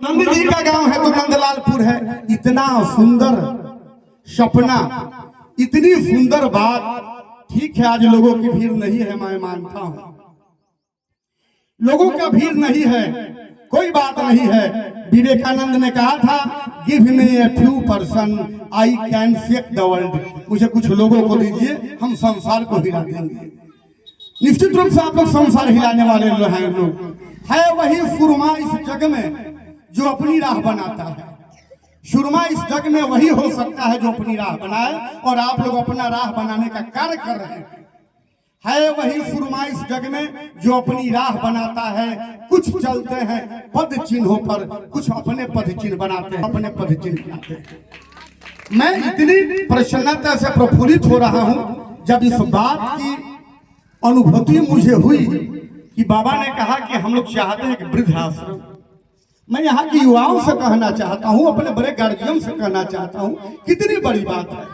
नंद जी का गांव है तो नंदलालपुर है। इतना सुंदर सपना, इतनी सुंदर बात। ठीक है, आज लोगों की भीड़ नहीं है, मैं मानता हूं, लोगों का भीड़ नहीं है, कोई बात नहीं है। विवेकानंद ने कहा था, give me a few person I can shake the world. मुझे कुछ लोगों को दीजिए, हम संसार को हिला देंगे। निश्चित रूप से आप लोग संसार हिलाने वाले लोग है। वही सुरमा इस जग में जो अपनी राह बनाता है। सुरमा इस जग में वही हो सकता है जो अपनी राह बनाए, और आप लोग अपना राह बनाने का कार्य कर रहे हैं। है वही सुरमा इस जग में जो अपनी राह बनाता है। कुछ चलते हैं पद चिन्हों पर, कुछ अपने पद चिन्ह बनाते हैं, अपने पद चिन्ह बनाते हैं। मैं इतनी प्रसन्नता से प्रफुल्लित हो रहा हूं जब इस बात की अनुभूति मुझे हुई कि बाबा ने कहा कि हम लोग चाहते हैं कि वृद्धाश्रम। मैं यहाँ के युवाओं से कहना चाहता हूँ, अपने बड़े गार्जियन से कहना चाहता हूँ, कितनी बड़ी बात है।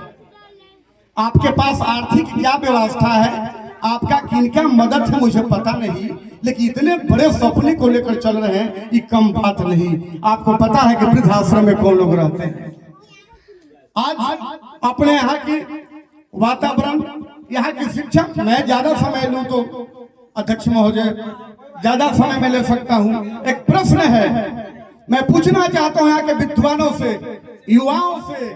आपके पास आर्थिक क्या व्यवस्था है, आपका किनका मदद है मुझे पता नहीं, लेकिन इतने बड़े सपने को लेकर चल रहे हैं, ये कम बात नहीं। आपको पता है कि वृद्धाश्रम में कौन लोग रहते हैं। आज अपने यहाँ की वातावरण, यहाँ की शिक्षा, मैं ज्यादा समय लूं तो अध्यक्ष महोदय ज्यादा समय में ले सकता हूं। एक प्रश्न है, मैं पूछना चाहता हूं यहाँ के विद्वानों से, युवाओं से,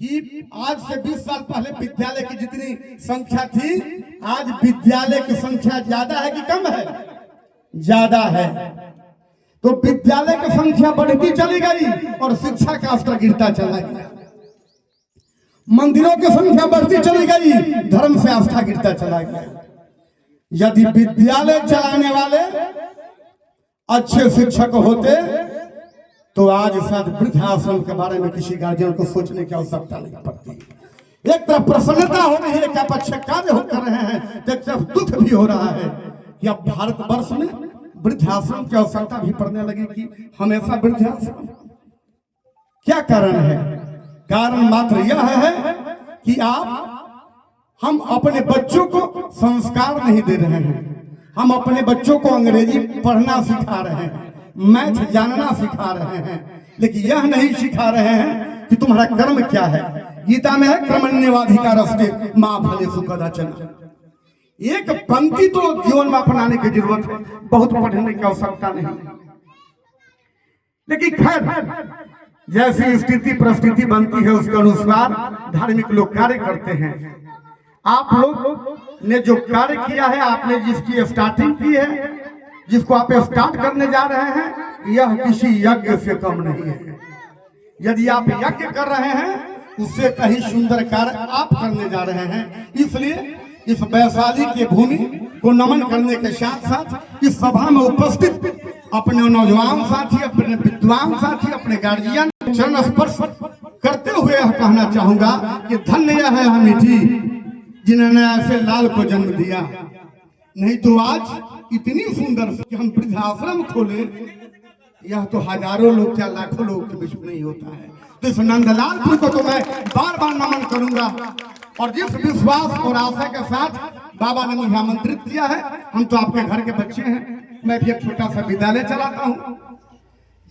कि आज से 20 साल पहले विद्यालय की जितनी संख्या थी, आज विद्यालय की संख्या ज्यादा है कि कम है? ज्यादा है। तो विद्यालय की संख्या बढ़ती चली गई और शिक्षा का स्तर गिरता चला गया। मंदिरों की संख्या बढ़ती चली गई, धर्म से आस्था गिरता चला गया। यदि विद्यालय चलाने वाले अच्छे शिक्षक होते तो आज शायद वृद्धाश्रम के बारे में किसी गार्जियन को सोचने की आवश्यकता नहीं पड़ती। एक तरफ प्रसन्नता हो रही है कि आप अच्छे कार्य कर रहे हैं, तो एक तरफ दुख भी हो रहा है कि अब भारतवर्ष में वृद्धाश्रम की आवश्यकता भी पड़ने लगी कि हमेशा वृद्धाश्रम। क्या कारण है? कारण मात्र यह है कि हम अपने बच्चों को संस्कार नहीं दे रहे हैं। हम अपने बच्चों को अंग्रेजी पढ़ना सिखा रहे हैं, मैथ जानना सिखा रहे हैं, लेकिन यह नहीं सिखा रहे हैं कि तुम्हारा कर्म क्या है। गीता में है, कर्मण्येवाधिकारस्ते मा फलेषु कदाचन। एक पंक्ति तो जीवन में अपनाने की जरूरत है, बहुत पढ़ने की आवश्यकता नहीं। लेकिन खैर, जैसी स्थिति परिस्थिति बनती है उसके अनुसार धार्मिक लोग कार्य करते हैं। आप लोग ने जो कार्य किया है, आपने जिसकी स्टार्टिंग की है, जिसको आप स्टार्ट करने जा रहे हैं, यह किसी यज्ञ से कम नहीं है। यदि आप यज्ञ कर रहे हैं, उससे कहीं सुंदर कार्य आप करने जा रहे हैं। इसलिए इस वैशाली के भूमि को नमन करने के साथ साथ इस सभा में उपस्थित अपने नौजवान साथी, अपने विद्वान साथी, अपने गार्जियन चरण स्पर्श करते हुए यह कहना चाहूंगा कि धन्य है हम मिठी जिन्होंने ऐसे लाल को जन्म दिया। नहीं तो आज इतनी सुंदर कि हम वृद्धाश्रम खोले, यह तो हजारों लोग क्या लाखों लोग के बीच में नहीं होता है। तो इस नंदलालपुर को तो मैं बार बार नमन करूंगा, और जिस विश्वास और आशा के साथ बाबा ने मुझे आमंत्रित किया है, हम तो आपके घर के बच्चे हैं। मैं भी एक छोटा सा विद्यालय चलाता हूँ,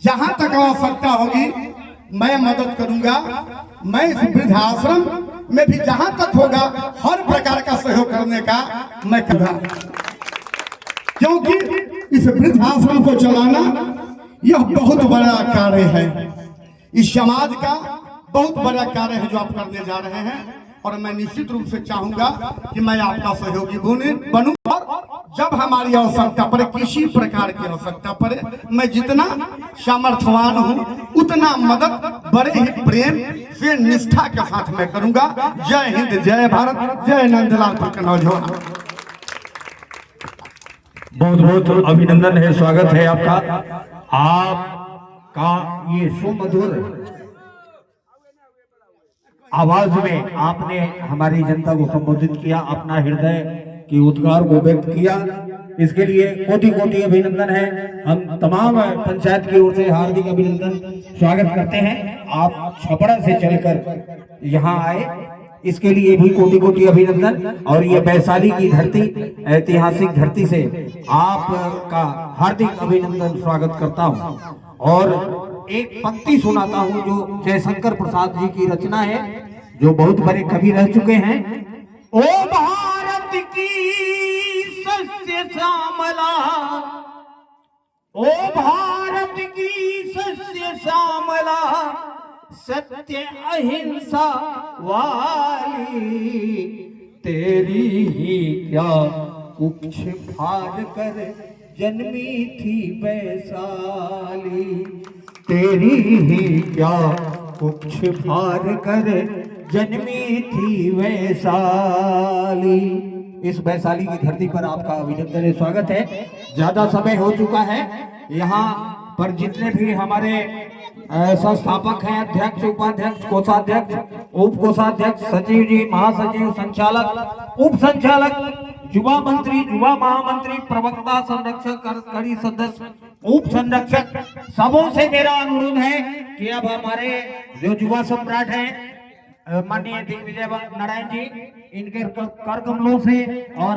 जहां तक आवश्यकता होगी मैं मदद करूंगा। मैं इस वृद्धाश्रम में भी जहां तक होगा हर प्रकार का सहयोग करने का मैं करूंगा, क्योंकि इस वृद्धाश्रम को चलाना यह बहुत बड़ा कार्य है। इस समाज का बहुत बड़ा कार्य है जो आप करने जा रहे हैं, और मैं निश्चित रूप से चाहूंगा कि मैं आपका सहयोगी बनूं। और जब हमारी आवश्यकता पड़े, किसी प्रकार की आवश्यकता पड़े, मैं जितना सामर्थ्यवान हूं उतना मदद बड़े ही प्रेम से निष्ठा के साथ मैं करूंगा। जय हिंद, जय भारत, जय नंदलालपुर के नौजवान। बहुत बहुत अभिनंदन है, स्वागत है आपका ये सुमधुर आवाज में आपने हमारी जनता को संबोधित किया, अपना हृदय की उद्गार को व्यक्त किया। इसके लिए कोटि कोटि अभिनंदन है। हम तमाम पंचायत की ओर से हार्दिक अभिनंदन स्वागत करते हैं। आप छपड़ा से चलकर यहाँ आए, इसके लिए भी कोटि कोटि अभिनंदन। और ये वैशाली की धरती, ऐतिहासिक धरती से आपका हार्दिक अभिनंदन स्वागत करता हूँ। और एक पंक्ति सुनाता हूं जो जयशंकर प्रसाद जी की रचना है, जो बहुत बड़े कवि रह चुके हैं। ओ भारत की सस्य श्यामला, ओ भारत की सस्य श्यामला, सत्य अहिंसा वाली, तेरी ही क्या कुछ फाड़ कर जन्मी थी वैशाली, तेरी ही क्या कुछ फाड़ कर जन्मी थी वैशाली। इस वैशाली की धरती पर आपका अभिनंदन स्वागत है। ज्यादा समय हो चुका है, यहाँ पर जितने भी हमारे संस्थापक हैं, अध्यक्ष, उपाध्यक्ष, कोषाध्यक्ष, उप कोषाध्यक्ष, सचिव जी, महासचिव, संचालक, उप संचालक, युवा मंत्री, युवा महामंत्री, प्रवक्ता, संरक्षक, कड़ी सदस्य, उप संरक्षक, सबों से मेरा अनुरोध है कि अब हमारे जो युवा सम्राट हैं माननीय दिग्विजय नारायण जी, इनके कर कमलों से और